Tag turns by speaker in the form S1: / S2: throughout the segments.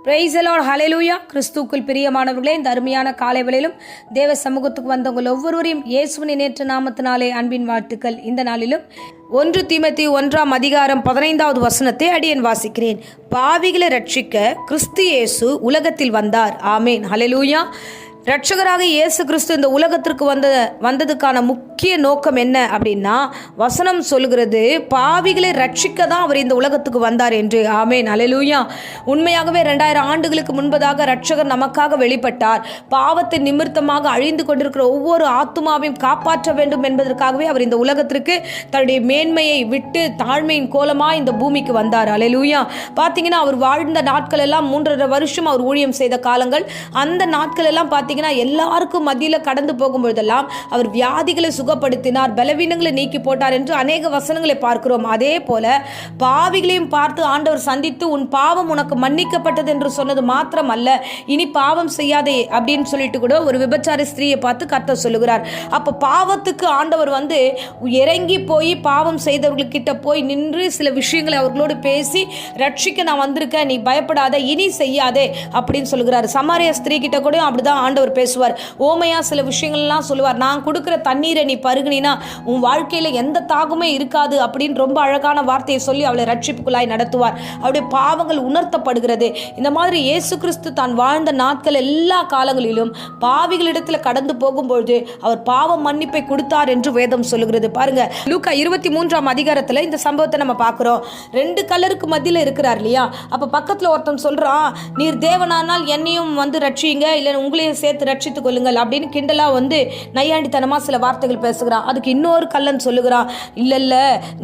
S1: Price the Lord, ஹல்லேலூயா. கிறிஸ்துவுக்குள் பிரியமானவர்களே, இந்த அருமையான காலை வேளையிலும் தேவ சமூகத்துக்கு வந்தவங்கள் ஒவ்வொருவரையும் இயேசுவின் நேற்று நாமத்தினாலே அன்பின் வாழ்த்துக்கள். இந்த நாளிலும் 1 தீமோத்தேயு 1:15 வசனத்தை அடியேன் வாசிக்கிறேன். பாவிகளை ரட்சிக்க கிறிஸ்து இயேசு உலகத்தில் வந்தார். ஆமேன், ஹல்லேலூயா. இரட்சகராக இயேசு கிறிஸ்து இந்த உலகத்திற்கு வந்ததுக்கான முக்கிய நோக்கம் என்ன அப்படின்னா, வசனம் சொல்கிறது பாவிகளை ரட்சிக்க தான் அவர் இந்த உலகத்துக்கு வந்தார் என்று. ஆமேன், ஹல்லேலூயா. உண்மையாகவே 2000 ஆண்டுகளுக்கு முன்பதாக இரட்சகர் நமக்காக வெளிப்பட்டார். பாவத்தின் நிமித்தமாக அழிந்து கொண்டிருக்கிற ஒவ்வொரு ஆத்துமாவையும் காப்பாற்ற வேண்டும் என்பதற்காகவே அவர் இந்த உலகத்திற்கு தன்னுடைய மேன்மையை விட்டு தாழ்மையின் கோலமாக இந்த பூமிக்கு வந்தார். ஹல்லேலூயா. பார்த்தீங்கன்னா, அவர் வாழ்ந்த நாட்கள் எல்லாம் 3.5 வருஷம் அவர் ஊழியம் செய்த காலங்கள். அந்த நாட்கள் எல்லாம் எல்லாருக்கும் மத்தியில் கடந்து போகும்பொழுதெல்லாம் அவர் வியாதிகளை சுகப்படுத்தினார், பலவீனங்களை நீக்கி போட்டார் என்று அநேக வசனங்களை பார்க்கிறோம். அதே போல பாவிகளையும் பார்த்து ஆண்டவர் சந்தித்து, உன் பாவம் உனக்கு மன்னிக்கப்பட்டது என்று சொன்னது மாத்திரம் அல்ல, இனி பாவம் செய்யாதே அப்படின்னு சொல்லிட்டு கூட ஒரு விபச்சார ஸ்திரீயை பார்த்து கர்த்தர் சொல்லுகிறார். அப்போ பாவத்துக்கு ஆண்டவர் இறங்கி போய் பாவம் செய்தவர்கள்கிட்ட போய் நின்று சில விஷயங்களை அவர்களோடு பேசி, ரட்சிக்க நான் வந்திருக்கேன், நீ பயப்படாத, இனி செய்யாதே அப்படின்னு சொல்லுகிறார். சமாரிய ஸ்திரீ கிட்ட கூட அப்படிதான் ஆண்டவர் பேசுவார். ஓமையா சில விஷயங்கள்லாம் சொல்லுவார். நான் கொடுக்கிற தண்ணீரை நீ பருகினா உன் வாழ்க்கையில எந்த தாகமே இருக்காது அப்படின்னு ரொம்ப அழகான வார்த்தையை சொல்லி அவளை ரட்சிப்புக்குள்ளாய் நடத்துவார். அவருடைய பாவங்கள் உணர்த்தப்படுகிறது. இந்த மாதிரி இயேசு கிறிஸ்து தான் வாழ்ந்த நாட்கள் எல்லா காலங்களிலும் பாவிகளிடத்தில் கடந்து போகும்பொழுது அவர் பாவ மன்னிப்பை கொடுத்தார் என்று வேதம் சொல்லுகிறது. பாருங்க, லூக்கா 23 இந்த சம்பவத்தை நம்ம பார்க்கிறோம். 2 கல்லருக்கு மத்தியில் இருக்கிறார் இல்லையா? அப்ப பக்கத்துல ஒருத்தன் சொல்றான், நீர் தேவனானால் என்னையும் ரட்சிங்க, இல்லை உங்களையும் சேர்த்து ரட்சித்துக் கொள்ளுங்கள் அப்படின்னு கிண்டலா நையாண்டித்தனமா சில வார்த்தைகள் பேசுகிறான். அதுக்கு இன்னொரு கல்லன் சொல்லுகிறான், இல்ல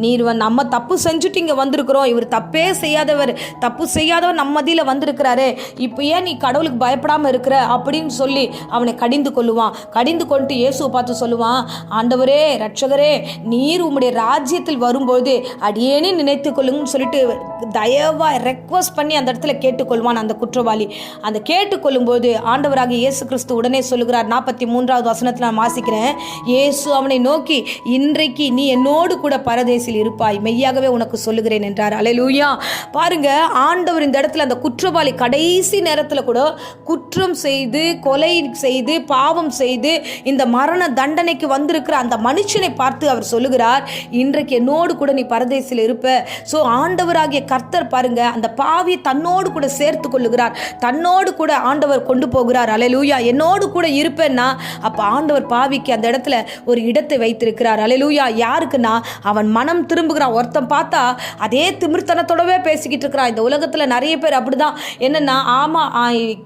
S1: நீர் நம்ம தப்பு செஞ்சுட்டு இங்க வந்திருக்கிறோம், இவர் தப்பே செய்யாதவர், தப்பு செய்யாதவர் நம்ம மத்தியில வந்திருக்கிறாரு, இப்போ ஏன் நீ கடவுளுக்கு பயப்படாம இருக்கிற அப்படின்னு சொல்லி அவனை கடிந்து கொள்ளுவான். கடிந்து கொண்டு இயேசுவை பார்த்து சொல்லுவான், ஆண்டவரே, ரட்சகரே, நீர் உம்முடைய ராஜ்யத்தில் வரும்போது அடியேனே நினைத்துக் கொள்ளுங்கன்னு சொல்லிட்டு தயவா ரெக்வஸ்ட் பண்ணி அந்த இடத்துல கேட்டுக்கொள்வான் அந்த குற்றவாளி. அந்த கேட்டுக்கொள்ளும் போது ஆண்டவராக இயேசு கிறிஸ்து உடனே சொல்லுகிறார். 43 வசனத்தில் நான் வாசிக்கிறேன். இயேசு அவனை நோக்கி, இன்றைக்கு நீ என்னோடு கூட பரதேசில் இருப்பாய், மெய்யாகவே உனக்கு சொல்லுகிறேன் என்றார். அல்லேலூயா. பாருங்க, ஆண்டவர் இந்த இடத்துல அந்த குற்றவாளி கடைசி நேரத்தில் கூட குற்றம் செய்து, கொலை செய்து, பாவம் செய்து இந்த மரண தண்டனைக்கு வந்திருக்கிற அந்த மனுஷனை பார்த்து அவர் சொல்லுகிறார், இன்றைக்கு என்னோடு கூட நீ பரதேசில் இருப்ப. ஸோ ஆண்டவராகிய கர்த்தர் பாருங்க, அந்த பாவியை தன்னோடு கூட சேர்த்து கொள்ளுகிறார், தன்னோடு கூட ஆண்டவர் கொண்டு போகிறார். அல்லேலூயா. என்னோடு கூட இருப்பேன்னா அப்ப ஆண்டவர் பாவிக்கு அந்த இடத்துல ஒரு இடத்தை வைத்திருக்கிறார். அல்லேலூயா. யாருக்குன்னா, அவன் மனம் திரும்புகிறான். ஒருத்தன் பார்த்தா அதே திமிர்த்தனத்தோடவே பேசிக்கிட்டு இருக்கிறான். இந்த உலகத்துல நிறைய பேர் அப்படிதான். என்னன்னா, ஆமா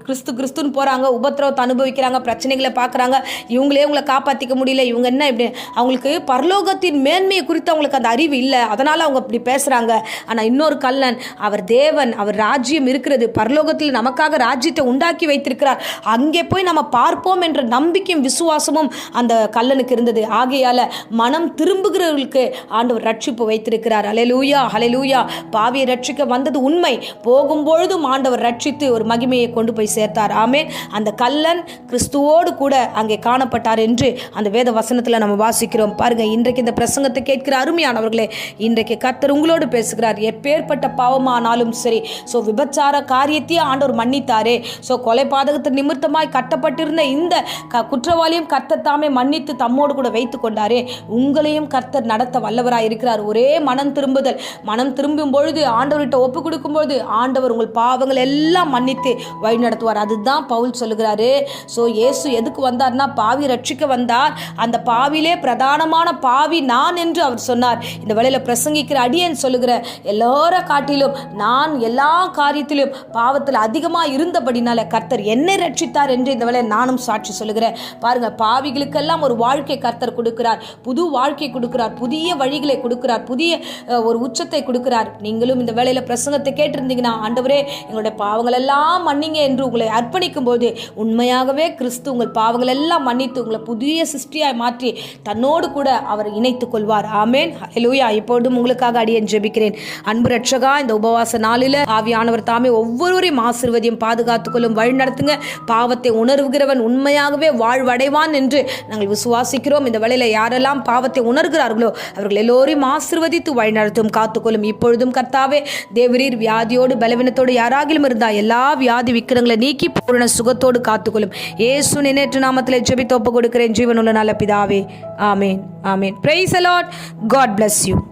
S1: கிறிஸ்துன்னு போறாங்க, உபத்திரவத்தை அனுபவிக்கிறாங்க, பிரச்சனைகளை பார்க்குறாங்க, இவங்களே உங்களை காப்பாற்றிக்க முடியல, இவங்க என்ன இப்படி, அவங்களுக்கு பரலோகத்தின் மேன்மையை குறித்து அவங்களுக்கு அந்த அறிவு இல்லை, அதனால அவங்க இப்படி பேசுறாங்க. ஆனா இன்னொரு கல்லன், அவர் தேவன், அவர் ராஜ்யம் இருக்கிறது, பரலோகத்தில் நமக்காக ராஜ்யத்தை உண்டாக்கி வைத்திருக்கிறார், அங்கே போய் நம்ம பார்ப்போம் என்ற நம்பிக்கையும் விசுவாசமும் அந்த கல்லனுக்கு இருந்தது. ஆகையால மனம் திரும்புகிறவர்களுக்கு ஆண்டவர் ரட்சிப்பு வைத்திருக்கிறார். அல்லேலூயா, ஹல்லேலூயா. பாவியை ரட்சிக்க வந்தது உண்மை, போகும்பொழுதும் ஆண்டவர் ரட்சித்து ஒரு மகிமையை கொண்டு போய் சேர்த்தார். ஆமேன். அந்த கல்லன் கிறிஸ்துவோடு கூட அங்கே காணப்பட்டார் என்று அந்த வேத வசனத்தில் நம்ம வாசிக்கிறோம். பாருங்க, இன்றைக்கு இந்த பிரசங்கத்தை கேட்கிற அருமையானவர்களே, இன்றைக்கு கர்த்தர் உங்களோடு பேசுகிறார். எப்பேற்பட்ட பாவமானாலும் சரி, ஸோ விபச்சார காரியத்தையே ஆண்டவர் மன்னித்தாரே, ஸோ கொலை பாதகத்தின் நிமித்தமாய் கட்டப்பட்டிருந்த இந்த குற்றவாளியும் கர்த்தர் தாமே மன்னித்து தம்மோடு கூட வைத்துக் கொண்டாரே, உங்களையும் கர்த்தர் நடத்த வல்லவராய் இருக்கிறார். ஒரே மனம் திரும்புதல், மனம் திரும்பும் பொழுது, ஆண்டவர்கிட்ட ஒப்பு கொடுக்கும் பொழுது ஆண்டவர் உங்கள் பாவங்கள் எல்லாம் மன்னித்து வழி நடத்துவார். அதுதான் பவுல் சொல்லுகிறாரு. ஸோ இயேசு எதுக்கு வந்தார்னா, பாவி ரட்சிக்க வந்தார். அந்த பாவிலே பிரதானமான பாவி நான் என்று அவர் சொன்னார். இந்த வேளையில பிரசங்கிக்கிற அடியேன் சொல்லுகிற, எல்லார காட்டிலும் நான் எல்லா காரியத்திலும் பாவத்தில் அதிகமாக இருந்தபடினால கர்த்தர் என்னை ரட்சித்தார் என்று இந்த வேளை நானும் சாட்சி சொல்லுகிறேன். பாருங்க, பாவிகளுக்கெல்லாம் ஒரு வாழ்க்கை கர்த்தர் கொடுக்கிறார், புது வாழ்க்கை கொடுக்கிறார், புதிய வழிகளை கொடுக்கிறார், புதிய ஒரு உச்சத்தை கொடுக்கிறார். நீங்களும் இந்த வேளையில பிரசங்கத்தை கேட்டிருந்தீங்கன்னா, ஆண்டவரே எங்களுடைய பாவங்கள் எல்லாம் மன்னிங்க என்று உங்களை அர்ப்பணிக்கும் போது உண்மையாகவே கிறிஸ்து உங்கள் பாவங்கள் எல்லாம் மன்னித்து உங்களை புதிய சிருஷ்டியாய் மாற்றி தன்னோடு கூட அவர் இணைத்துக் கொள்வார். ஆமேன், ஹல்லேலூயா. இப்பொழுதும் உங்களுக்காக அடியேன் ஜெபிக்கிறேன். அன்பு ரட்சகா, இந்த உபவாச நாளில் ஆவியானவர் தாமே ஒவ்வொருவரையும் ஆசீர்வதியும் பாதுகாத்துக் கொள்ளும், வழி நடத்துங்க. பாவத்தை உணர்கிறவன் உண்மையாகவே வாழ்வடைவான் என்று நாங்கள் விசுவாசிக்கிறோம். இந்த வேளையில யாரெல்லாம் பாவத்தை உணர்கிறார்களோ அவர்கள் எல்லோரையும் ஆசீர்வதித்து வழிநடத்தும், காத்துக்கொள்ளும். இப்பொழுதும் கர்த்தாவே தேவரீர் வியாதியோடு பலவீனத்தோடு யாராகிலும் இருந்தால் எல்லா வியாதி விக்கிரங்களை நீக்கி பூரண சுகத்தோடு காத்துக்கொள்ளும். இயேசு நேற்று நாமத்தில் ஜெபித்து ஒப்பு கொடுக்கிறேன் ஜீவனுள்ள நல்ல பிதாவே. ஆமேன், ஆமேன். Praise the lord. God bless you.